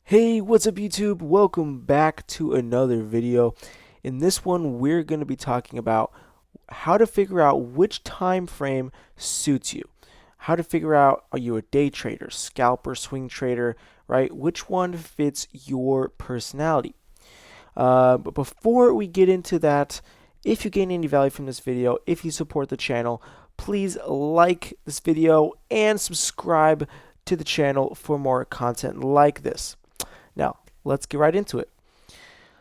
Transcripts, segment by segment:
Hey, what's up YouTube? Welcome back to another video. In this one, we're going to be talking about how to figure out which time frame suits you. How to figure out, are you a day trader, scalper, swing trader, right? Which one fits your personality? But before we get into that, if you gain any value from this video, if you support the channel, please like this video and subscribe to the channel for more content like this. Now, let's get right into it.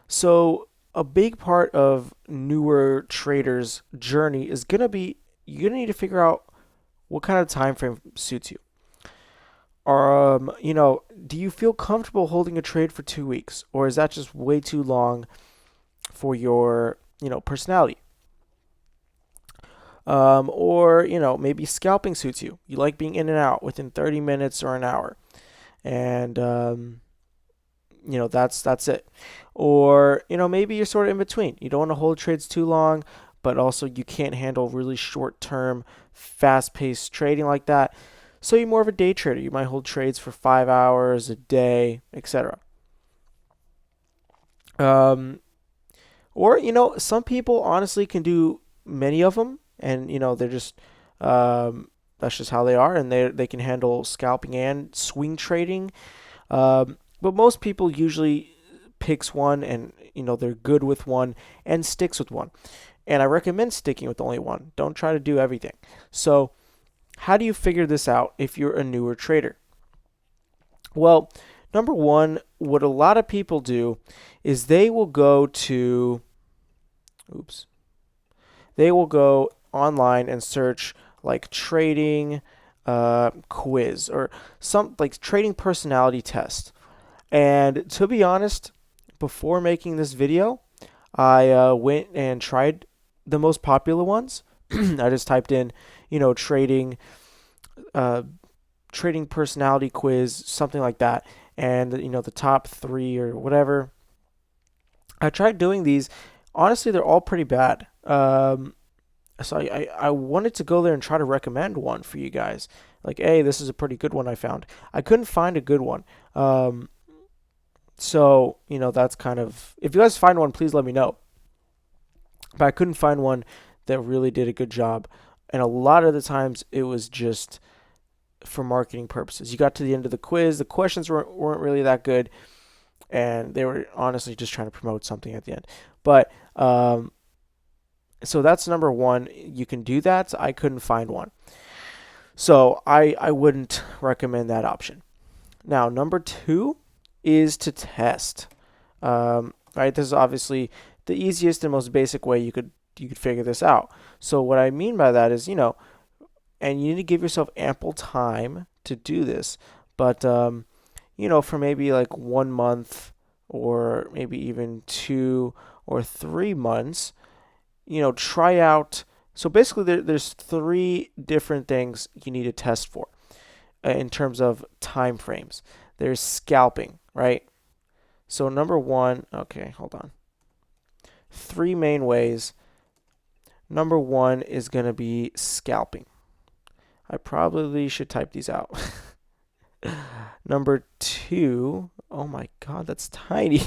So, a big part of newer traders' journey is going to be you're going to need to figure out what kind of time frame suits you. Do you feel comfortable holding a trade for 2 weeks, or is that just way too long for your, personality? Maybe scalping suits you. You like being in and out within 30 minutes or an hour, and that's it. Or maybe you're sort of in between. You don't want to hold trades too long, but also you can't handle really short-term, fast-paced trading like that. So you're more of a day trader. You might hold trades for 5 hours a day, etc. Um, or some people honestly can do many of them, and they're just that's just how they are, and they can handle scalping and swing trading. But most people usually picks one, and they're good with one and sticks with one. And I recommend sticking with only one. Don't try to do everything. So how do you figure this out if you're a newer trader? Well, number one, what a lot of people do is they will go online and search like trading quiz or some like trading personality test. And to be honest, before making this video, I went and tried the most popular ones. I just typed in, trading, uh, trading personality quiz, something like that, and the top three or whatever. I tried doing these. Honestly, they're all pretty bad. So I wanted to go there and try to recommend one for you guys. Like, hey, this is a pretty good one I found. I couldn't find a good one. So, that's kind of, if you guys find one, please let me know. But I couldn't find one that really did a good job. And a lot of the times it was just for marketing purposes. You got to the end of the quiz, the questions weren't really that good, and they were honestly just trying to promote something at the end. But, so that's number one. You can do that. I couldn't find one. So I wouldn't recommend that option. Now, number two is to test. Right, this is obviously the easiest and most basic way you could figure this out. So what I mean by that is, and you need to give yourself ample time to do this. But for maybe like 1 month or maybe even 2 or 3 months, try out. So basically, there's three different things you need to test for in terms of time frames. There's scalping, right? So number one, okay, hold on. Three main ways. Number one is going to be scalping. I probably should type these out. Number two, oh my God, that's tiny,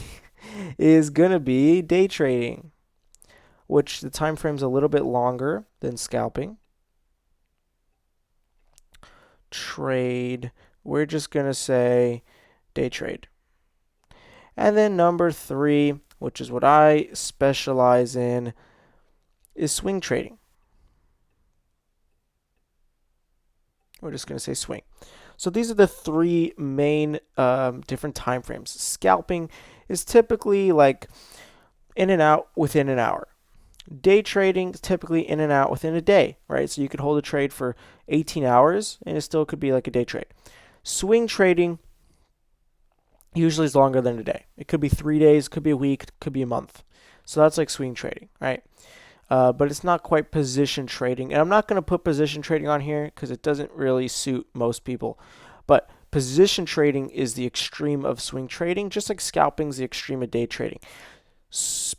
is going to be day trading, which the time frame's a little bit longer than scalping. Trade, we're just going to say day trade. And then number three, which is what I specialize in, is swing trading. We're just going to say swing. So these are the three main different time frames. Scalping is typically like in and out within an hour. Day trading is typically in and out within a day, right? So you could hold a trade for 18 hours and it still could be like a day trade. Swing trading usually is longer than a day. It could be 3 days, could be a week, could be a month. So that's like swing trading, right? But it's not quite position trading. And I'm not going to put position trading on here because it doesn't really suit most people. But position trading is the extreme of swing trading, just like scalping is the extreme of day trading.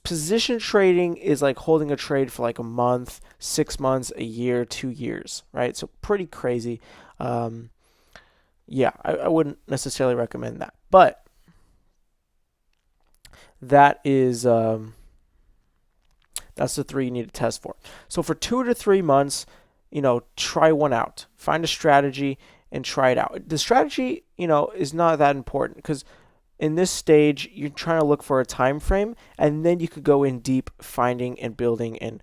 Position trading is like holding a trade for like a month, 6 months, a year, 2 years, right? So pretty crazy. Yeah, I wouldn't necessarily recommend that. But that is that's the three you need to test for. So for 2 to 3 months, try one out. Find a strategy and try it out. The strategy, is not that important because in this stage you're trying to look for a time frame, and then you could go in deep finding and building and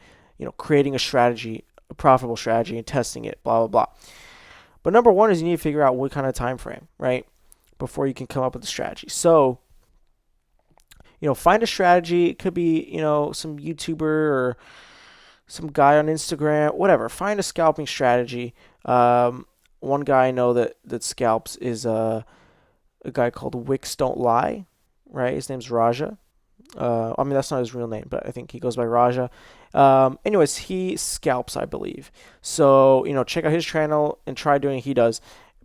creating a strategy, a profitable strategy, and testing it, blah blah blah. But number one is you need to figure out what kind of time frame, right, before you can come up with a strategy. So find a strategy. It could be some YouTuber or some guy on Instagram, whatever. Find a scalping strategy. One guy I know that scalps is a guy called Wicks Don't Lie, right? His name's Raja. I mean, that's not his real name, but I think he goes by Raja. Anyways, he scalps, I believe. So, check out his channel and try doing what he does.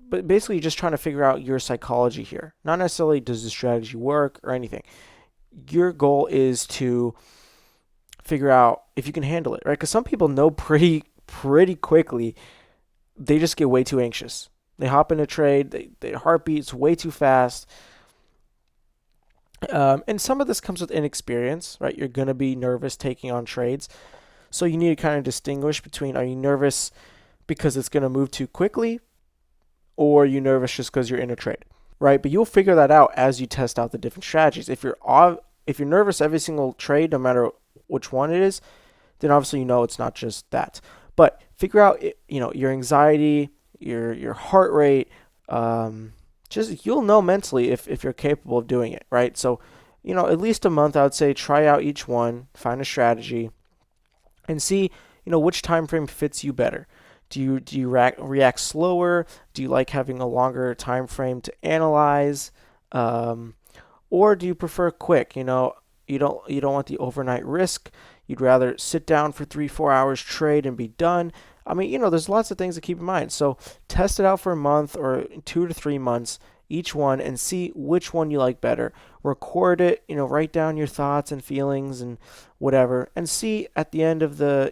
But basically, just trying to figure out your psychology here. Not necessarily does the strategy work or anything. Your goal is to figure out if you can handle it, right? Because some people know pretty quickly. They just get way too anxious. They hop in a trade. Their heartbeat's way too fast. And some of this comes with inexperience, right? You're going to be nervous taking on trades. So you need to kind of distinguish between, are you nervous because it's going to move too quickly, or are you nervous just because you're in a trade, right? But you'll figure that out as you test out the different strategies. If you're nervous every single trade, no matter which one it is, then obviously it's not just that. But figure out your anxiety, your heart rate, just you'll know mentally if you're capable of doing it, right? So, at least a month, I would say try out each one, find a strategy, and see, which time frame fits you better. Do you react slower? Do you like having a longer time frame to analyze, or do you prefer quick? You don't want the overnight risk. You'd rather sit down for 3-4 hours, trade, and be done. I mean, there's lots of things to keep in mind. So test it out for a month or 2 to 3 months, each one, and see which one you like better. Record it, write down your thoughts and feelings and whatever, and see at the end of the,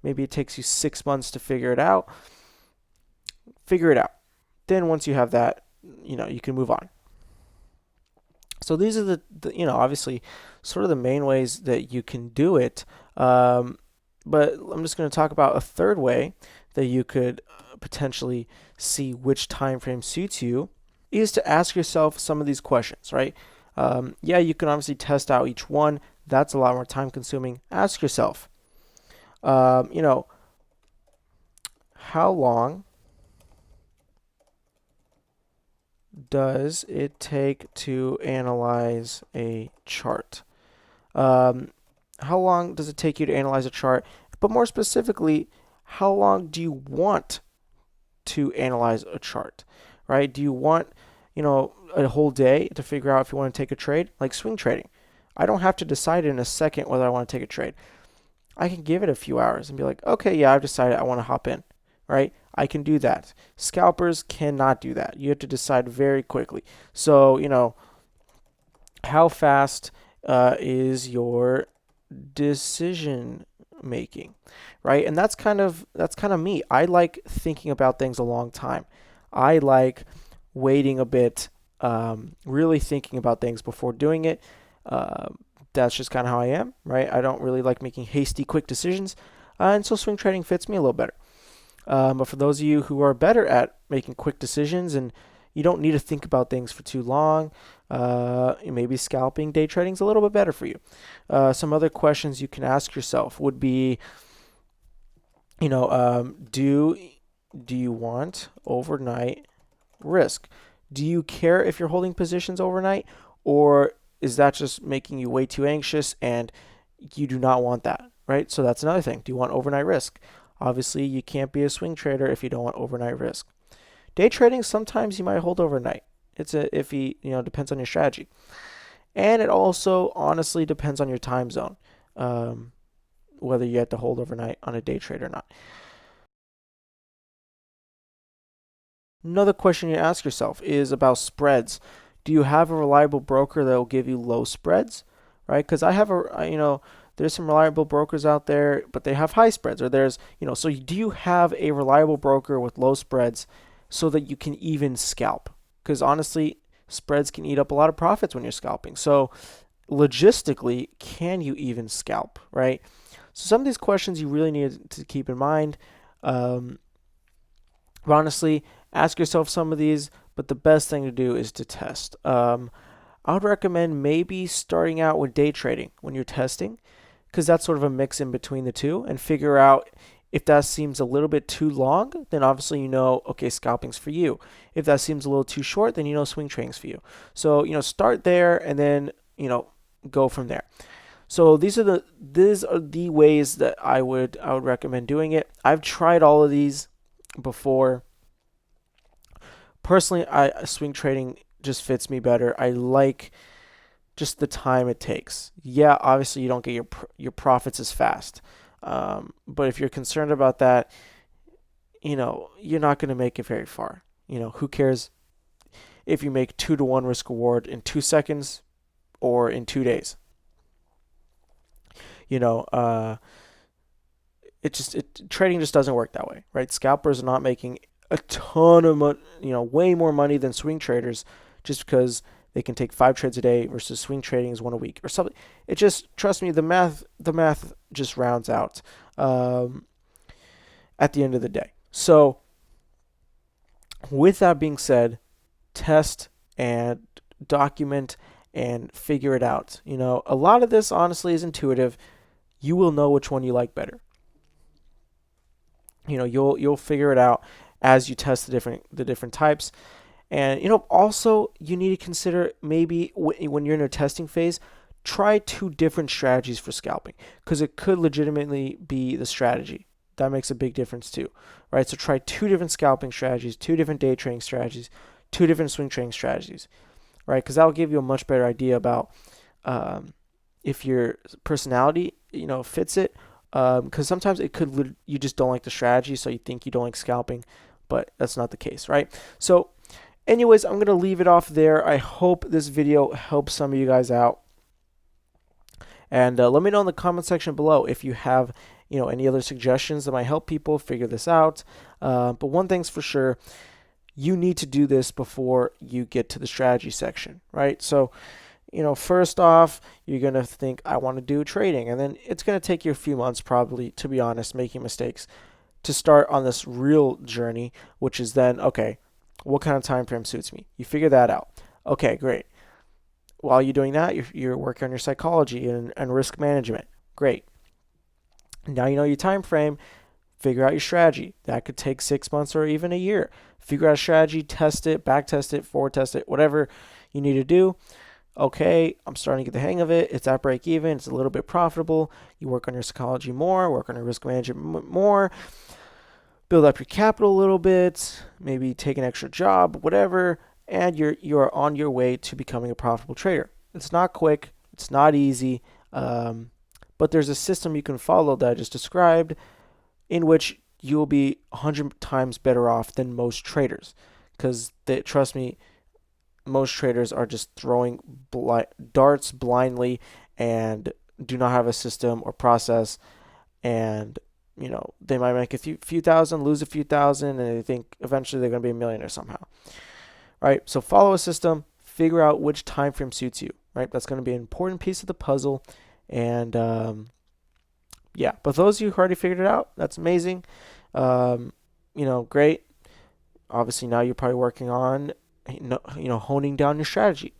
maybe it takes you 6 months to figure it out. Figure it out. Then once you have that, you can move on. So these are the obviously sort of the main ways that you can do it. But I'm just going to talk about a third way that you could potentially see which time frame suits you is to ask yourself some of these questions, right? Yeah, you can obviously test out each one. That's a lot more time consuming. Ask yourself, how long does it take to analyze a chart? How long does it take you to analyze a chart? But more specifically, how long do you want to analyze a chart, right? Do you want, a whole day to figure out if you want to take a trade? Like swing trading. I don't have to decide in a second whether I want to take a trade. I can give it a few hours and be like, okay, yeah, I've decided I want to hop in, right? I can do that. Scalpers cannot do that. You have to decide very quickly. So, how fast is your decision making, right? And that's kind of me. I like thinking about things a long time. I like waiting a bit, really thinking about things before doing it. That's just kind of how I am, right? I don't really like making hasty, quick decisions, and so swing trading fits me a little better. But for those of you who are better at making quick decisions and you don't need to think about things for too long, maybe scalping, day trading is a little bit better for you. Some other questions you can ask yourself would be, do you want overnight risk? Do you care if you're holding positions overnight, or is that just making you way too anxious and you do not want that, right? So that's another thing. Do you want overnight risk? Obviously, you can't be a swing trader if you don't want overnight risk. Day trading, sometimes you might hold overnight. It's a iffy, depends on your strategy. And it also honestly depends on your time zone, whether you have to hold overnight on a day trade or not. Another question you ask yourself is about spreads. Do you have a reliable broker that will give you low spreads, right? Because there's some reliable brokers out there, but they have high spreads, or so do you have a reliable broker with low spreads so that you can even scalp? Because honestly, spreads can eat up a lot of profits when you're scalping. So logistically, can you even scalp, right? So some of these questions you really need to keep in mind. Um, but honestly, ask yourself some of these, but the best thing to do is to test. I would recommend maybe starting out with day trading when you're testing, because that's sort of a mix in between the two, and figure out if that seems a little bit too long, then obviously you know, okay, scalping's for you. If that seems a little too short, then you know swing trading's for you. So, start there and then, go from there. So these are the ways that I would recommend doing it. I've tried all of these before. Personally, I swing trading just fits me better. I like just the time it takes. Yeah, obviously you don't get your profits as fast. But if you're concerned about that, you're not going to make it very far. Who cares if you make 2-to-1 risk reward in 2 seconds or in 2 days? You know, uh, trading just doesn't work that way, right? Scalpers are not making a ton of money, way more money than swing traders, just because they can take 5 trades a day versus swing trading is one a week or something. It just, trust me, the math just rounds out um, at the end of the day. So with that being said, test and document and figure it out. A lot of this honestly is intuitive. You will know which one you like better. You'll figure it out as you test the different types. And also you need to consider, maybe when you're in a testing phase, try 2 different strategies for scalping, because it could legitimately be the strategy that makes a big difference too, right? So try 2 different scalping strategies, 2 different day trading strategies, 2 different swing trading strategies, right? Because that will give you a much better idea about if your personality fits it. Because sometimes it could, you just don't like the strategy, so you think you don't like scalping, but that's not the case, right? So anyways, I'm going to leave it off there. I hope this video helps some of you guys out. And let me know in the comment section below if you have any other suggestions that might help people figure this out. But one thing's for sure, you need to do this before you get to the strategy section, right? So first off, you're going to think, I want to do trading. And then it's going to take you a few months, probably, to be honest, making mistakes, to start on this real journey, which is then, okay, what kind of time frame suits me? You figure that out. Okay, great. While you're doing that, you're working on your psychology and risk management. Great. Now you know your time frame. Figure out your strategy. That could take 6 months or even a year. Figure out a strategy, test it, back test it, forward test it, whatever you need to do. Okay, I'm starting to get the hang of it. It's at break even. It's a little bit profitable. You work on your psychology more, work on your risk management more, build up your capital a little bit, maybe take an extra job, whatever, and you're on your way to becoming a profitable trader. It's not quick. It's not easy. But there's a system you can follow that I just described, in which you will be 100 times better off than most traders. Because trust me, most traders are just throwing darts blindly and do not have a system or process, and they might make a few thousand, lose a few thousand, and they think eventually they're going to be a millionaire somehow, right? So follow a system, figure out which time frame suits you, right? That's going to be an important piece of the puzzle. And yeah, but those of you who already figured it out, that's amazing. Great. Obviously now you're probably working on honing down your strategy,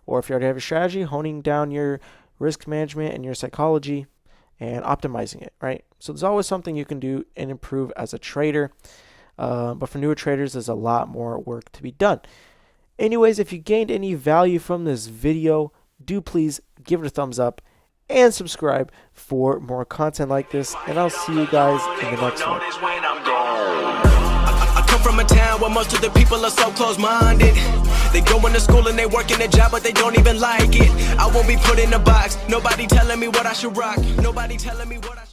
or if you already have a strategy, honing down your risk management and your psychology and optimizing it, right? So there's always something you can do and improve as a trader. But for newer traders, there's a lot more work to be done. Anyways, if you gained any value from this video, do please give it a thumbs up and subscribe for more content like this, and I'll see you guys in the next one. I come from a town where most of the people are so close-minded. They go into school and they work in a job, but they don't even like it. I won't be put in a box. Nobody telling me what I should rock. Nobody telling me what I should